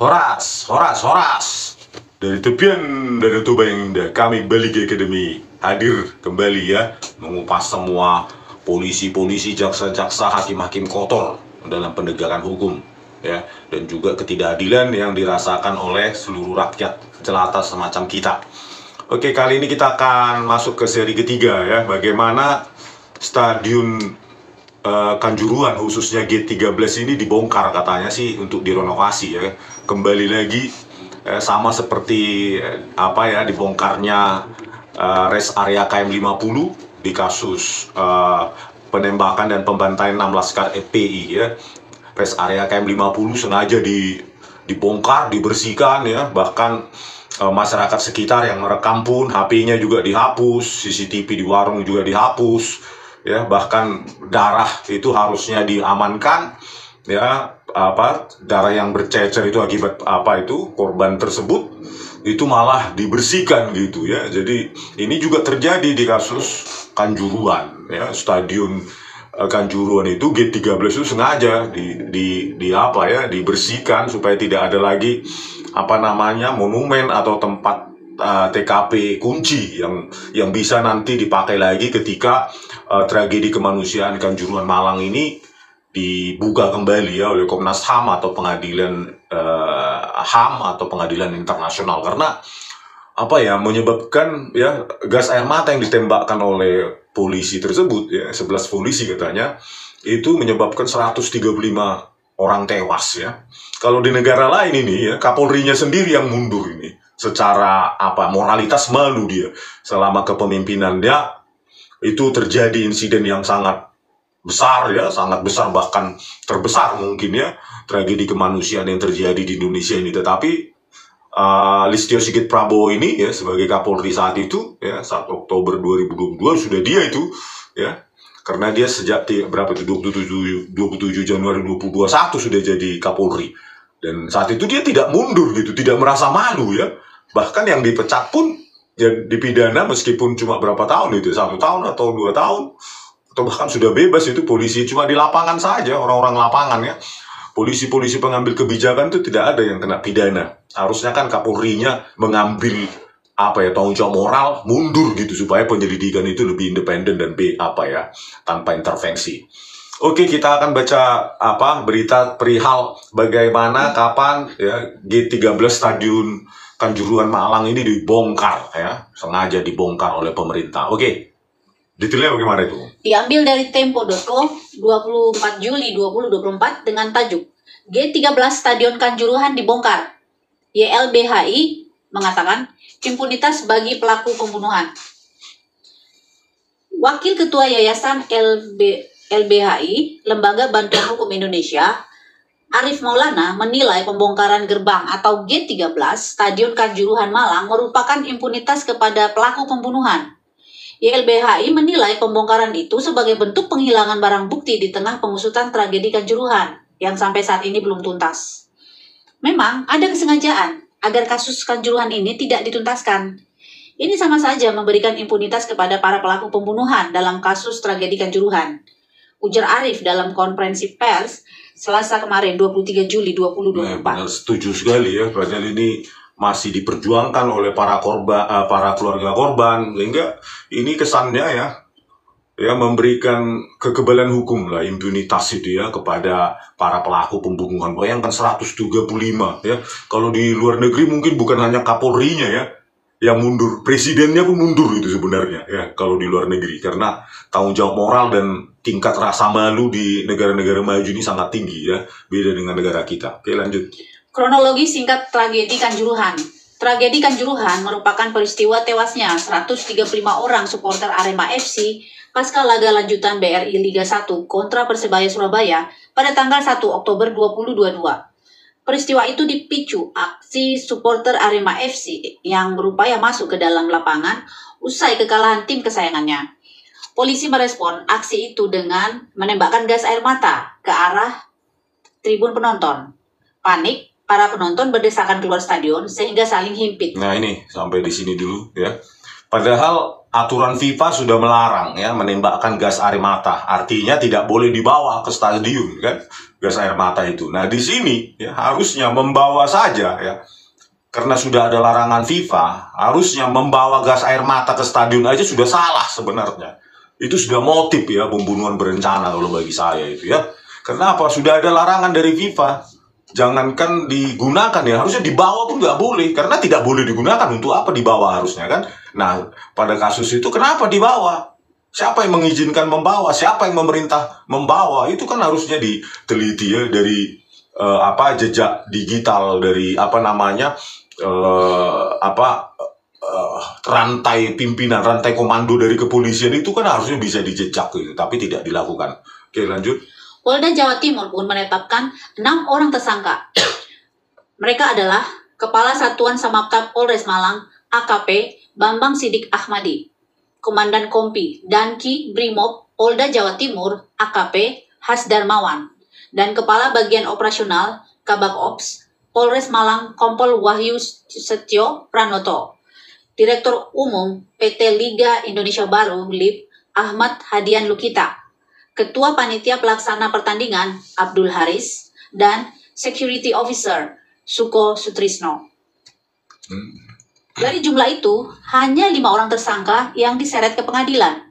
Horas, horas, horas. Dari tepian Danau Toba yang indah, kami Balik Academy hadir kembali ya, mengupas semua polisi-polisi, jaksa-jaksa, hakim-hakim kotor dalam penegakan hukum ya, dan juga ketidakadilan yang dirasakan oleh seluruh rakyat jelata semacam kita. Oke, kali ini kita akan masuk ke seri ketiga ya, bagaimana stadion Kanjuruhan khususnya G13 ini dibongkar katanya sih untuk direnovasi ya. Kembali lagi sama seperti dibongkarnya rest area KM 50 di kasus penembakan dan pembantaian 6 laskar FPI ya. Rest area KM 50 sengaja dibongkar, dibersihkan ya, bahkan masyarakat sekitar yang merekam pun HP-nya juga dihapus, CCTV di warung juga dihapus ya, bahkan darah itu harusnya diamankan ya, darah yang bercecer itu akibat korban tersebut itu malah dibersihkan gitu ya. Jadi ini juga terjadi di kasus Kanjuruhan ya, stadion Kanjuruhan itu G13 itu sengaja dibersihkan supaya tidak ada lagi monumen atau tempat TKP kunci yang bisa nanti dipakai lagi ketika tragedi kemanusiaan Kanjuruhan Malang ini dibuka kembali ya oleh Komnas HAM atau pengadilan HAM atau pengadilan internasional, karena menyebabkan ya gas air mata yang ditembakkan oleh polisi tersebut ya, 11 polisi katanya, itu menyebabkan 135 orang tewas ya. Kalau di negara lain ini ya, Kapolrinya sendiri yang mundur ini. Secara moralitas malu dia selama kepemimpinannya itu terjadi insiden yang sangat besar ya, sangat besar, bahkan terbesar mungkin ya, tragedi kemanusiaan yang terjadi di Indonesia ini. Tetapi Listio Sigit Prabowo ini ya sebagai Kapolri saat itu ya, 1 Oktober 2022 sudah dia itu ya, karena dia sejak 27 Januari 2021 sudah jadi Kapolri. Dan saat itu dia tidak mundur gitu, tidak merasa malu ya. Bahkan yang dipecat pun ya dipidana meskipun cuma berapa tahun itu, 1 tahun atau 2 tahun. Atau bahkan sudah bebas itu polisi, cuma di lapangan saja, orang-orang lapangan ya. Polisi-polisi pengambil kebijakan itu tidak ada yang kena pidana. Harusnya kan Kapolrinya mengambil tanggung jawab moral, mundur gitu supaya penyelidikan itu lebih independen dan tanpa intervensi. Oke, kita akan baca berita perihal bagaimana kapan ya G13 Stadion Kanjuruhan Malang ini dibongkar ya, sengaja dibongkar oleh pemerintah. Oke, detailnya bagaimana itu? Diambil dari Tempo.co 24 Juli 2024 dengan tajuk G13 Stadion Kanjuruhan dibongkar. YLBHI mengatakan impunitas bagi pelaku pembunuhan. Wakil Ketua Yayasan LBHI, Lembaga Bantuan Hukum Indonesia, Arif Maulana menilai pembongkaran gerbang atau G13 Stadion Kanjuruhan Malang merupakan impunitas kepada pelaku pembunuhan. YLBHI menilai pembongkaran itu sebagai bentuk penghilangan barang bukti di tengah pengusutan tragedi Kanjuruhan yang sampai saat ini belum tuntas. Memang ada kesengajaan agar kasus Kanjuruhan ini tidak dituntaskan. Ini sama saja memberikan impunitas kepada para pelaku pembunuhan dalam kasus tragedi Kanjuruhan, ujar Arif dalam konferensi pers Selasa kemarin 23 Juli 2024. Benar, setuju sekali ya, padahal ini masih diperjuangkan oleh para keluarga korban, sehingga ini kesannya ya memberikan kekebalan hukum lah, impunitas itu ya kepada para pelaku pembunuhan. Bayangkan 135 ya, kalau di luar negeri mungkin bukan hanya Kapolrinya ya yang mundur, presidennya pun mundur itu sebenarnya ya kalau di luar negeri, karena tanggung jawab moral dan tingkat rasa malu di negara-negara maju ini sangat tinggi ya, beda dengan negara kita. Oke, lanjut. Kronologi singkat tragedi Kanjuruhan. Tragedi Kanjuruhan merupakan peristiwa tewasnya 135 orang supporter Arema FC pasca laga lanjutan BRI Liga 1 kontra Persebaya Surabaya pada tanggal 1 Oktober 2022. Peristiwa itu dipicu aksi supporter Arema FC yang berupaya masuk ke dalam lapangan usai kekalahan tim kesayangannya. Polisi merespon aksi itu dengan menembakkan gas air mata ke arah tribun penonton. Panik, para penonton berdesakan keluar stadion sehingga saling himpit. Nah ini sampai di sini dulu ya. Padahal aturan FIFA sudah melarang ya menembakkan gas air mata. Artinya tidak boleh dibawa ke stadion kan gas air mata itu. Nah, di sini ya harusnya membawa saja ya. Karena sudah ada larangan FIFA, harusnya membawa gas air mata ke stadion aja sudah salah sebenarnya. Itu sudah motif ya, pembunuhan berencana kalau bagi saya itu ya. Kenapa? Sudah ada larangan dari FIFA. Jangankan digunakan ya, harusnya dibawa pun nggak boleh. Karena tidak boleh digunakan, untuk apa dibawa harusnya kan? Nah, pada kasus itu kenapa dibawa? Siapa yang mengizinkan membawa? Siapa yang memerintah membawa? Itu kan harusnya diteliti ya dari jejak digital, dari rantai pimpinan, rantai komando dari kepolisian itu kan harusnya bisa dijejak gitu, tapi tidak dilakukan. Oke, lanjut. Polda Jawa Timur pun menetapkan 6 orang tersangka. Mereka adalah Kepala Satuan Samapta Polres Malang, AKP Bambang Sidik Ahmadi, Komandan Kompi Danki Brimob Polda Jawa Timur, AKP Hasdarmawan, dan Kepala Bagian Operasional Kabak Ops Polres Malang, Kompol Wahyu Setyo Pranoto. Direktur Umum PT Liga Indonesia Baru LIP Ahmad Hadian Lukita, Ketua Panitia Pelaksana Pertandingan Abdul Haris, dan Security Officer Suko Sutrisno. Dari jumlah itu, hanya 5 orang tersangka yang diseret ke pengadilan.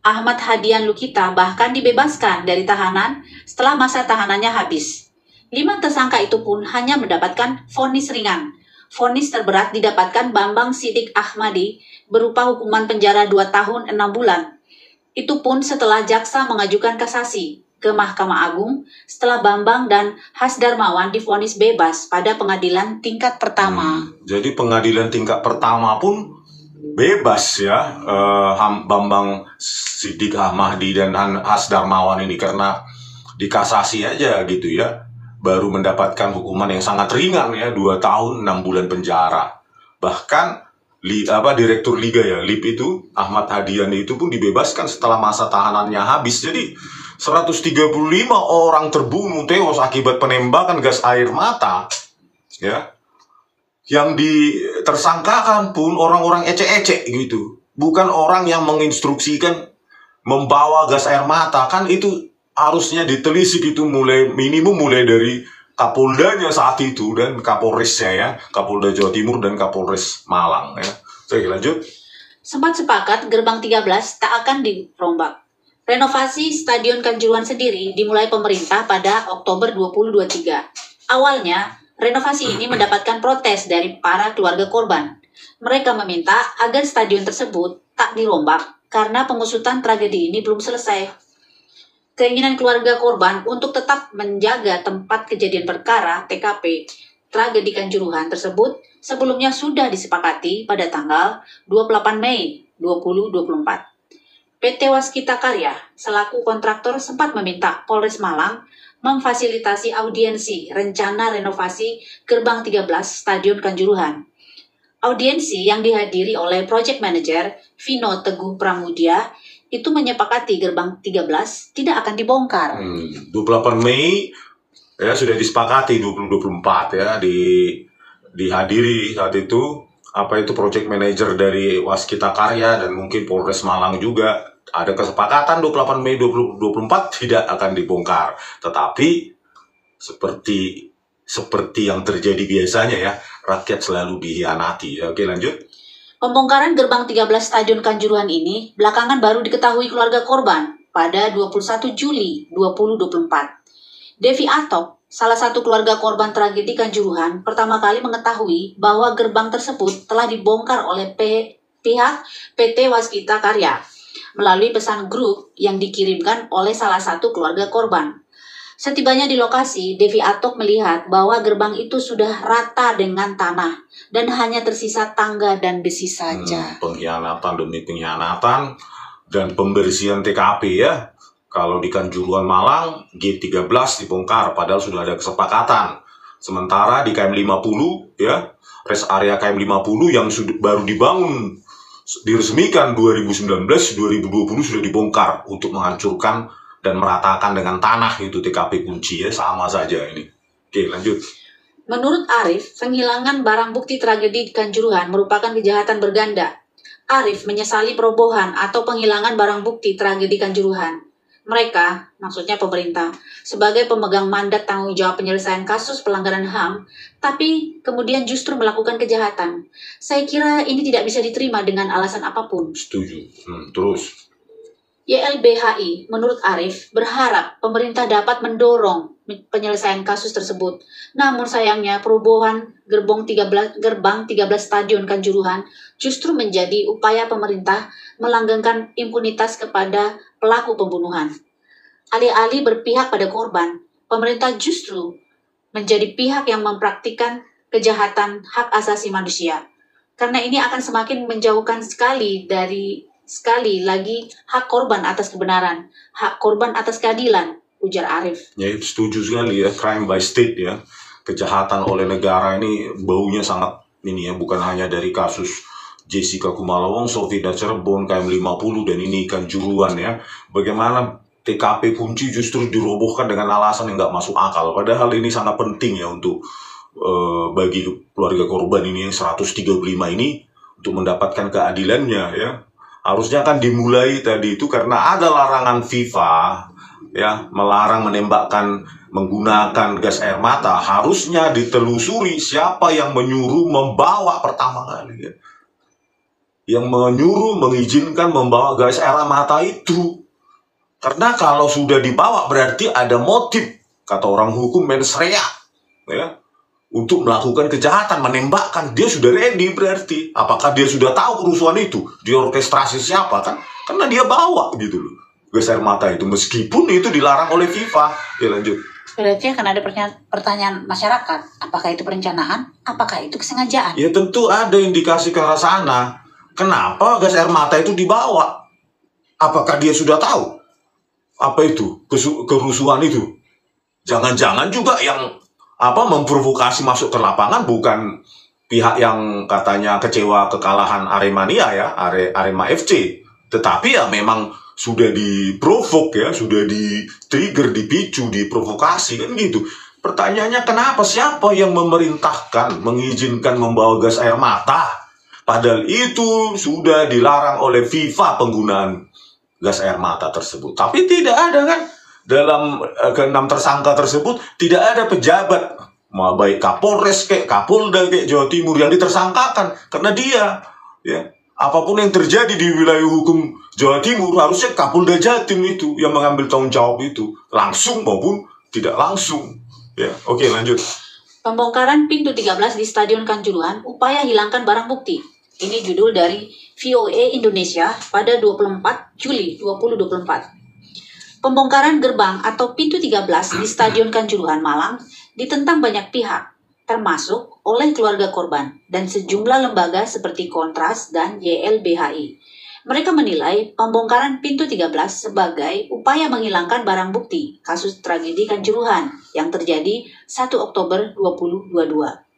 Ahmad Hadian Lukita bahkan dibebaskan dari tahanan setelah masa tahanannya habis. 5 tersangka itu pun hanya mendapatkan vonis ringan. Vonis terberat didapatkan Bambang Sidik Ahmadi berupa hukuman penjara 2 tahun 6 bulan. Itu pun setelah jaksa mengajukan kasasi ke Mahkamah Agung setelah Bambang dan Hasdarmawan divonis bebas pada pengadilan tingkat pertama. Jadi pengadilan tingkat pertama pun bebas ya Bambang Sidik Ahmadi dan Hasdarmawan ini karena dikasasi aja gitu ya. Baru mendapatkan hukuman yang sangat ringan ya, 2 tahun 6 bulan penjara. Bahkan Direktur Liga ya, LIP itu, Ahmad Hadian itu pun dibebaskan setelah masa tahanannya habis. Jadi 135 orang terbunuh tewas akibat penembakan gas air mata ya. Yang ditersangkakan pun orang-orang ecek-ecek gitu. Bukan orang yang menginstruksikan membawa gas air mata. Kan itu harusnya ditelisik itu minimum mulai dari Kapoldanya saat itu dan Kapolresnya ya, Kapolda Jawa Timur dan Kapolres Malang ya. Oke, lanjut. Sempat sepakat gerbang 13 tak akan dirombak. Renovasi Stadion Kanjuruhan sendiri dimulai pemerintah pada Oktober 2023. Awalnya, renovasi ini mendapatkan protes dari para keluarga korban. Mereka meminta agar stadion tersebut tak dirombak karena pengusutan tragedi ini belum selesai. Keinginan keluarga korban untuk tetap menjaga tempat kejadian perkara TKP tragedi Kanjuruhan tersebut sebelumnya sudah disepakati pada tanggal 28 Mei 2024. PT Waskita Karya selaku kontraktor sempat meminta Polres Malang memfasilitasi audiensi rencana renovasi Gerbang 13 Stadion Kanjuruhan. Audiensi yang dihadiri oleh Project Manager Vino Teguh Pramudia itu menyepakati Gerbang 13 tidak akan dibongkar. 28 Mei ya sudah disepakati 2024 ya dihadiri saat itu project manager dari Waskita Karya dan mungkin Polres Malang juga ada kesepakatan 28 Mei 2024 tidak akan dibongkar. Tetapi seperti yang terjadi biasanya ya, rakyat selalu dihianati. Oke, lanjut. Pembongkaran Gerbang 13 Stadion Kanjuruhan ini belakangan baru diketahui keluarga korban pada 21 Juli 2024. Devi Atok, salah satu keluarga korban tragedi Kanjuruhan, pertama kali mengetahui bahwa gerbang tersebut telah dibongkar oleh pihak PT Waskita Karya melalui pesan grup yang dikirimkan oleh salah satu keluarga korban. Setibanya di lokasi, Devi Atok melihat bahwa gerbang itu sudah rata dengan tanah dan hanya tersisa tangga dan besi saja. Pengkhianatan demi pengkhianatan dan pembersihan TKP ya. Kalau di Kanjuruhan Malang, G13 dibongkar padahal sudah ada kesepakatan. Sementara di KM 50 ya, rest area KM 50 yang baru dibangun diresmikan 2019-2020 sudah dibongkar untuk menghancurkan dan meratakan dengan tanah itu TKP kunci ya, sama saja ini. Oke, lanjut. Menurut Arif, penghilangan barang bukti tragedi Kanjuruhan merupakan kejahatan berganda. Arif menyesali perobohan atau penghilangan barang bukti tragedi Kanjuruhan. Mereka, maksudnya pemerintah, sebagai pemegang mandat tanggung jawab penyelesaian kasus pelanggaran HAM, tapi kemudian justru melakukan kejahatan. Saya kira ini tidak bisa diterima dengan alasan apapun. Setuju. Terus? YLBHI, menurut Arif, berharap pemerintah dapat mendorong penyelesaian kasus tersebut. Namun sayangnya perubahan gerbang 13 Stadion Kanjuruhan justru menjadi upaya pemerintah melanggengkan impunitas kepada pelaku pembunuhan. Alih-alih berpihak pada korban, pemerintah justru menjadi pihak yang mempraktikkan kejahatan hak asasi manusia. Karena ini akan semakin menjauhkan sekali lagi hak korban atas kebenaran, hak korban atas keadilan, ujar Arif. Ya, setuju sekali ya, crime by state ya. Kejahatan oleh negara ini baunya sangat ini ya, bukan hanya dari kasus Jessica Kumala Wongso, Vida Cirebon, KM50 dan ini Kanjuruhan ya. Bagaimana TKP kunci justru dirobohkan dengan alasan yang nggak masuk akal. Padahal ini sangat penting ya untuk bagi keluarga korban ini yang 135 ini untuk mendapatkan keadilannya ya. Harusnya kan dimulai tadi itu karena ada larangan FIFA ya, melarang menembakkan menggunakan gas air mata. Harusnya ditelusuri siapa yang menyuruh membawa pertama kali ya. Yang menyuruh mengizinkan membawa gas air mata itu. Karena kalau sudah dibawa berarti ada motif, kata orang hukum mens rea ya, untuk melakukan kejahatan, menembakkan. Dia sudah ready berarti. Apakah dia sudah tahu kerusuhan itu? Diorkestrasi siapa kan? Karena dia bawa gitu loh gas air mata itu, meskipun itu dilarang oleh FIFA. Ya lanjut. Berarti akan ada pertanyaan masyarakat, apakah itu perencanaan, apakah itu kesengajaan? Ya tentu ada indikasi ke arah sana. Kenapa gas air mata itu dibawa? Apakah dia sudah tahu apa itu kerusuhan itu? Jangan-jangan juga yang memprovokasi masuk ke lapangan bukan pihak yang katanya kecewa kekalahan Aremania ya, Arema FC, tetapi ya memang sudah diprovok ya, sudah di-trigger, dipicu, diprovokasi kan gitu. Pertanyaannya kenapa, siapa yang memerintahkan, mengizinkan membawa gas air mata? Padahal itu sudah dilarang oleh FIFA penggunaan gas air mata tersebut. Tapi tidak ada kan, dalam ke-6 tersangka tersebut tidak ada pejabat, baik Kapolres kayak Kapolda kayak Jawa Timur yang ditersangkakan. Karena dia ya, apapun yang terjadi di wilayah hukum Jawa Timur harusnya Kapolda Jatim itu yang mengambil tanggung jawab itu, langsung maupun tidak langsung ya. Oke, lanjut. Pembongkaran pintu 13 di Stadion Kanjuruhan, upaya hilangkan barang bukti. Ini judul dari VOA Indonesia pada 24 Juli 2024. Pembongkaran gerbang atau pintu 13 di Stadion Kanjuruhan Malang ditentang banyak pihak, termasuk oleh keluarga korban dan sejumlah lembaga seperti Kontras dan YLBHI. Mereka menilai pembongkaran pintu 13 sebagai upaya menghilangkan barang bukti kasus tragedi Kanjuruhan yang terjadi 1 Oktober 2022.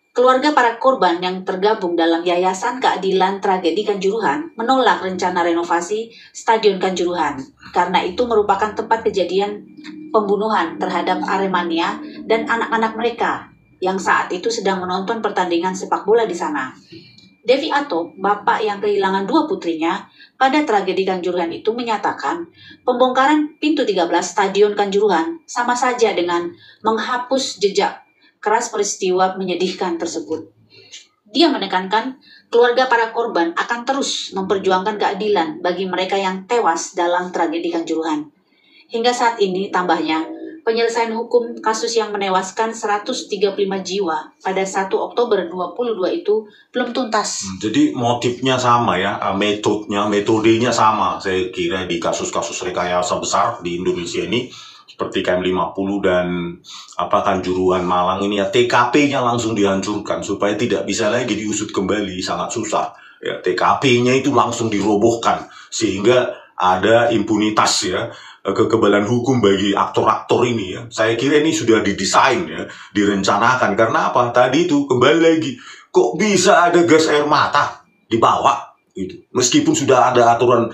Keluarga para korban yang tergabung dalam Yayasan Keadilan Tragedi Kanjuruhan menolak rencana renovasi Stadion Kanjuruhan karena itu merupakan tempat kejadian pembunuhan terhadap Aremania dan anak-anak mereka yang saat itu sedang menonton pertandingan sepak bola di sana. Devi Ato, bapak yang kehilangan 2 putrinya pada tragedi Kanjuruhan itu, menyatakan pembongkaran pintu 13 Stadion Kanjuruhan sama saja dengan menghapus jejak keras peristiwa menyedihkan tersebut. Dia menekankan keluarga para korban akan terus memperjuangkan keadilan bagi mereka yang tewas dalam tragedi Kanjuruhan. Hingga saat ini, tambahnya, penyelesaian hukum kasus yang menewaskan 135 jiwa pada 1 Oktober 2022 itu belum tuntas. Jadi motifnya sama ya, metodenya sama. Saya kira di kasus-kasus rekayasa besar di Indonesia ini, seperti KM50 dan Kanjuruhan Malang ini ya, TKP-nya langsung dihancurkan supaya tidak bisa lagi diusut kembali, sangat susah. Ya, TKP-nya itu langsung dirobohkan sehingga ada impunitas ya, kekebalan hukum bagi aktor-aktor ini ya. Saya kira ini sudah didesain ya, direncanakan. Karena apa? Tadi itu kembali lagi, kok bisa ada gas air mata dibawa gitu. Meskipun sudah ada aturan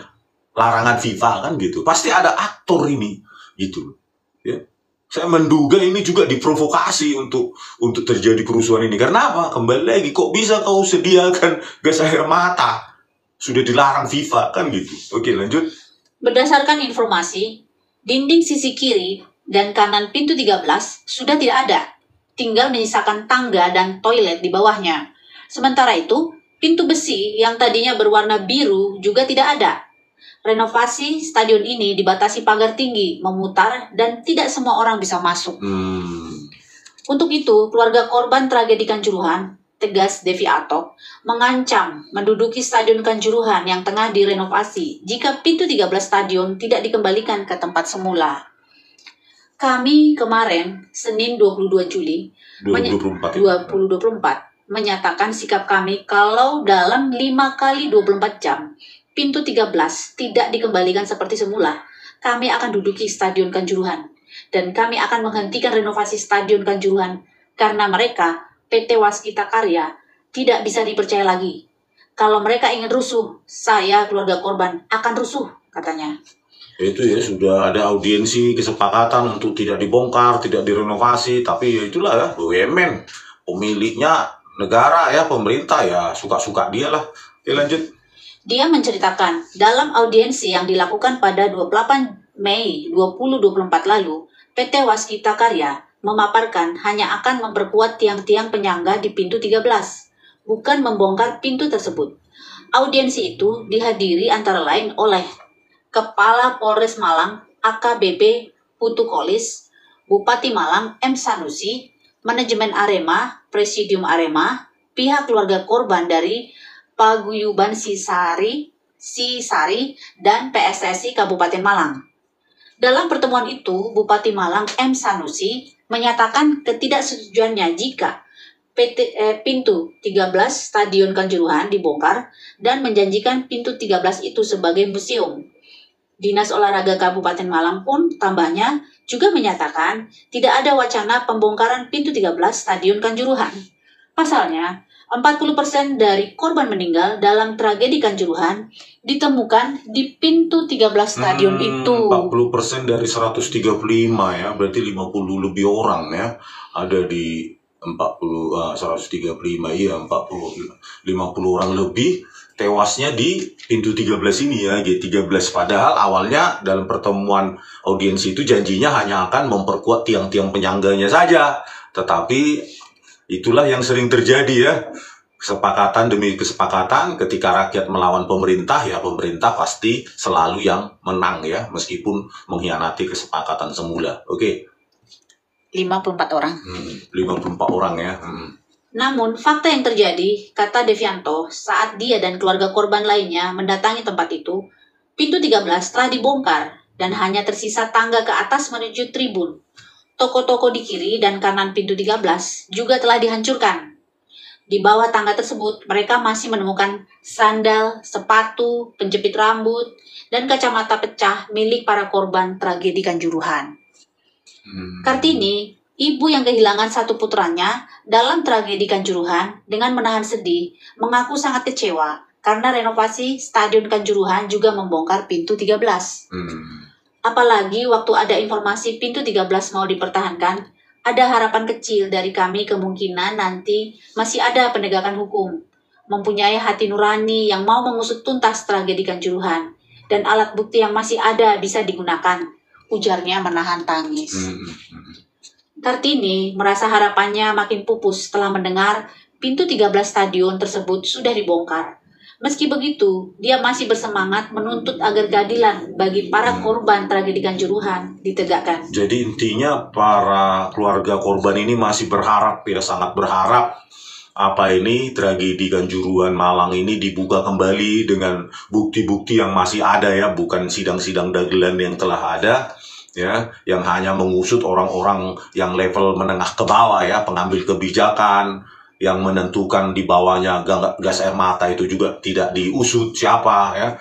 larangan FIFA kan gitu. Pasti ada aktor ini gitu. Ya. Saya menduga ini juga diprovokasi untuk terjadi kerusuhan ini. Karena apa? Kembali lagi, kok bisa kau sediakan gas air mata? Sudah dilarang FIFA, kan gitu. Oke, lanjut. Berdasarkan informasi, dinding sisi kiri dan kanan pintu 13 sudah tidak ada. Tinggal menyisakan tangga dan toilet di bawahnya. Sementara itu, pintu besi yang tadinya berwarna biru juga tidak ada. Renovasi stadion ini dibatasi pagar tinggi, memutar, dan tidak semua orang bisa masuk. Untuk itu, keluarga korban tragedi Kanjuruhan, tegas Devi Atok, mengancam menduduki Stadion Kanjuruhan yang tengah direnovasi jika pintu 13 stadion tidak dikembalikan ke tempat semula. Kami kemarin, Senin 22 Juli 2024, menyatakan sikap kami kalau dalam 5 kali 24 jam, pintu 13 tidak dikembalikan seperti semula, kami akan duduki Stadion Kanjuruhan. Dan kami akan menghentikan renovasi Stadion Kanjuruhan karena mereka, PT Waskita Karya, tidak bisa dipercaya lagi. Kalau mereka ingin rusuh, saya, keluarga korban, akan rusuh, katanya. Itu ya, sudah ada audiensi kesepakatan untuk tidak dibongkar, tidak direnovasi, tapi ya itulah ya, BUMN, pemiliknya negara ya, pemerintah ya, suka-suka dia lah. Oke, lanjut. Dia menceritakan, dalam audiensi yang dilakukan pada 28 Mei 2024 lalu, PT Waskita Karya memaparkan hanya akan memperkuat tiang-tiang penyangga di pintu 13, bukan membongkar pintu tersebut. Audiensi itu dihadiri antara lain oleh Kepala Polres Malang AKBP Putu Kolis, Bupati Malang M. Sanusi, Manajemen Arema, Presidium Arema, pihak keluarga korban dari Paguyuban Sisari, dan PSSI Kabupaten Malang. Dalam pertemuan itu, Bupati Malang M. Sanusi menyatakan ketidaksetujuannya jika pintu 13 Stadion Kanjuruhan dibongkar dan menjanjikan pintu 13 itu sebagai museum. Dinas Olahraga Kabupaten Malang pun tambahnya juga menyatakan tidak ada wacana pembongkaran pintu 13 Stadion Kanjuruhan. Pasalnya, 40% dari korban meninggal dalam tragedi Kanjuruhan ditemukan di pintu 13 stadion itu. 40% dari 135 ya, berarti 50 lebih orang ya ada di 135 iya 50 orang lebih tewasnya di pintu 13 ini ya, G13. Padahal awalnya dalam pertemuan audiensi itu janjinya hanya akan memperkuat tiang-tiang penyangganya saja. Tetapi itulah yang sering terjadi ya. Kesepakatan demi kesepakatan, ketika rakyat melawan pemerintah, ya pemerintah pasti selalu yang menang ya, meskipun mengkhianati kesepakatan semula. Oke. 54 orang. 54 orang ya. Namun, fakta yang terjadi, kata Devianto, saat dia dan keluarga korban lainnya mendatangi tempat itu, pintu 13 telah dibongkar dan hanya tersisa tangga ke atas menuju tribun. Toko-toko di kiri dan kanan pintu 13 juga telah dihancurkan. Di bawah tangga tersebut, mereka masih menemukan sandal, sepatu, penjepit rambut, dan kacamata pecah milik para korban tragedi Kanjuruhan. Kartini, ibu yang kehilangan satu putranya dalam tragedi Kanjuruhan, dengan menahan sedih, mengaku sangat kecewa karena renovasi Stadion Kanjuruhan juga membongkar pintu 13. Apalagi waktu ada informasi pintu 13 mau dipertahankan, ada harapan kecil dari kami kemungkinan nanti masih ada penegakan hukum, mempunyai hati nurani yang mau mengusut tuntas tragedi Kanjuruhan, dan alat bukti yang masih ada bisa digunakan, ujarnya menahan tangis. Kartini merasa harapannya makin pupus setelah mendengar pintu 13 stadion tersebut sudah dibongkar. Meski begitu, dia masih bersemangat menuntut agar keadilan bagi para korban tragedi Kanjuruhan ditegakkan. Jadi intinya para keluarga korban ini masih berharap ya, sangat berharap tragedi Kanjuruhan Malang ini dibuka kembali dengan bukti-bukti yang masih ada ya, bukan sidang-sidang dagelan yang telah ada ya, yang hanya mengusut orang-orang yang level menengah ke bawah ya, pengambil kebijakan yang menentukan di bawahnya gas air mata itu juga tidak diusut siapa ya.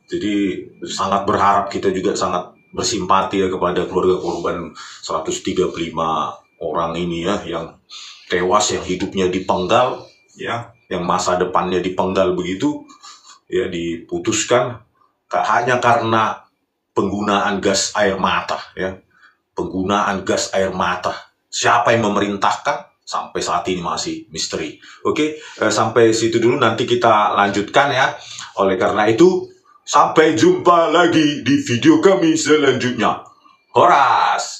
Jadi sangat berharap, kita juga sangat bersimpati ya kepada keluarga korban 135 orang ini ya, yang tewas, yang hidupnya dipenggal ya, yang masa depannya dipenggal begitu ya, diputuskan hanya karena penggunaan gas air mata ya. penggunaan gas air mata. Siapa yang memerintahkan? Sampai saat ini masih misteri. Oke, sampai situ dulu, nanti kita lanjutkan ya. Oleh karena itu, sampai jumpa lagi di video kami selanjutnya. Horas!